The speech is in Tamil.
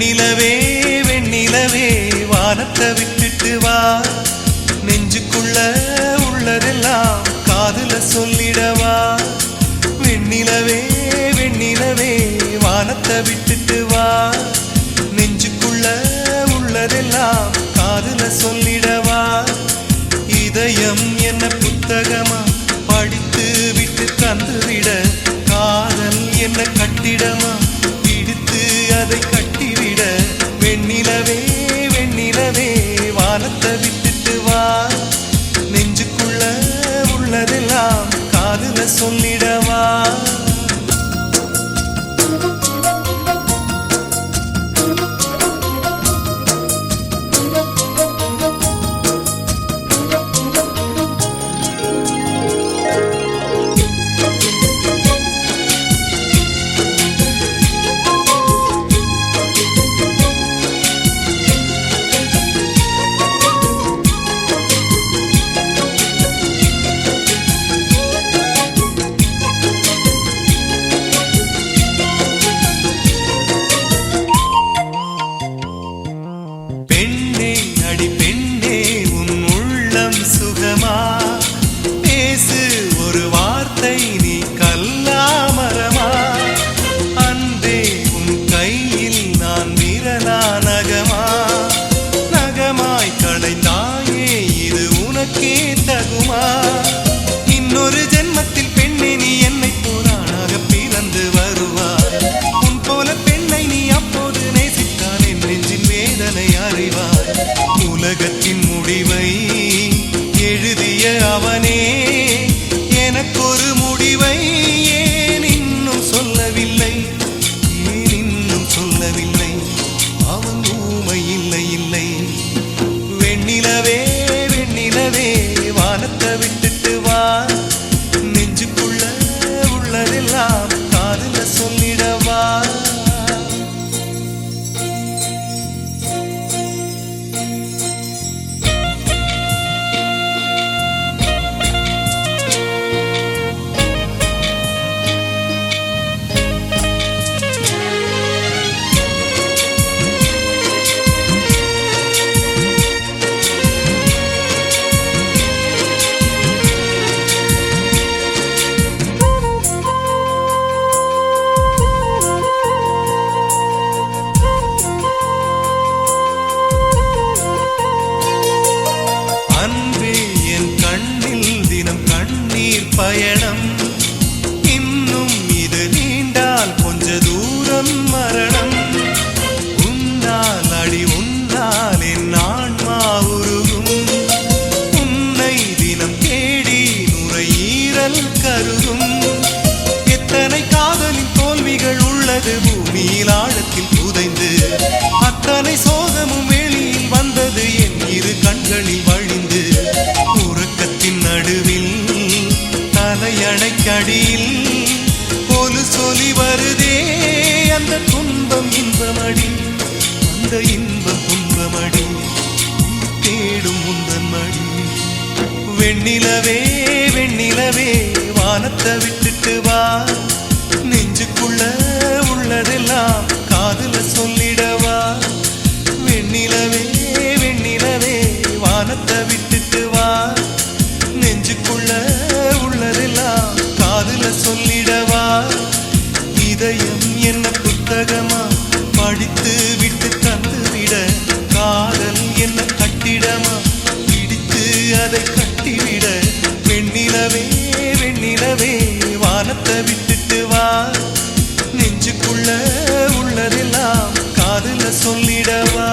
வெண்ணிலவே வெண்ணிலவே வானத்தை விட்டுட்டு வா, நெஞ்சுக்குள்ள உள்ளதெல்லாம் காதுல சொல்லிடவா. வெண்ணிலவே வெண்ணிலவே வானத்தை விட்டுட்டு வா, நெஞ்சுக்குள்ள உள்ளதெல்லாம் காதுல சொல்லிடவா. இதயம் என்ன புத்தகமா படித்து விட்டு தந்துவிட, காதல் என்ன கட்டிடமா பிடித்து அதை கட்டிவிட. வெண்ணிலவே வெண்ணிலவே வானத்தை விட்டுட்டு வா, நெஞ்சுக்குள்ள உள்ளதெல்லாம் காதுல சொல்லிடவா. பெண்ணே அடி பெண்ணே உன் உள்ளம் சுகமா, பேசு ஒரு வார்த்தை நீ கல்லாமரமா. அன்பே உன் கையில் நான் விரலா நகமா, நகமாய் களைந்தாயே இது உனக்கே தகுமா. இன்னொரு ஜென்மத்தில் பெண்ணே நீ என்னை போரானாக பிறந்து வருவாய். உன் போல பெண்ணை நீ அப்போது நேசித்தால் என் நெஞ்சின் வேதனை அறிவாய். உலகத்தின் முடிவை எழுதிய அவனே எனக்கொரு முடிவை ஏன் இன்னும் சொல்லவில்லை, ஏன் இன்னும் சொல்லவில்லை. அவன் ஊமை இல்லை இல்லை. வெண்ணிலவே வெண்ணிலவே வானத்தை விட்டுட்டு வா, நெஞ்சுக்குள்ள உள்ளதெல்லாம் காதுல சொல்லிடவா. அன்பே என் கண்ணில் தினம் கண்ணீர் பயணம், இன்னும் இது நீண்டால் கொஞ்ச தூரம் மரணம். உன்னால் அடி உன்னால் என் ஆன்மா உருகும், உன்னை தினம் தேடி நுரையீரல் கருகும். எத்தனை காதலின் தோல்விகள் உள்ளது பூமியில் ஆழத்தில் புதைந்து, அத்தனை சோகமும் வெளியில் வந்தது என் இரு கண்களில் வழிந்து. உறக்கத்தின் நடுவில் தலையணைக்கடியில் ஒரு சொலி வருதே, அந்த துன்பம் இன்பமடி, அந்த இன்பம் துன்பமடி, தேடும் முந்தன் மடி. வெண்ணிலவே வெண்ணிலவே வானத்தை விட்டுட்டு வா, நெஞ்சுக்குள்ள உள்ளதெல்லாம் காதுல சொல்லிடவா. வெண்ணிலவே வெண்ணிலவே வானத்தை விட்டுட்டு வா, நெஞ்சுக்குள்ள உள்ளதெல்லாம் காதுல சொல்லிடவா. இதயம் என்ன புத்தகமா படித்து விட்டு தந்துவிட, காதல் என்ன கட்டிடமா பிடித்து அதை கட்டிவிட. வெண்ணிலவே வெண்ணிலவே வானத்தை விட்டுட்டு வா, நெஞ்சுக்குள்ள உள்ளதெல்லாம் காதுல சொல்லிடவா.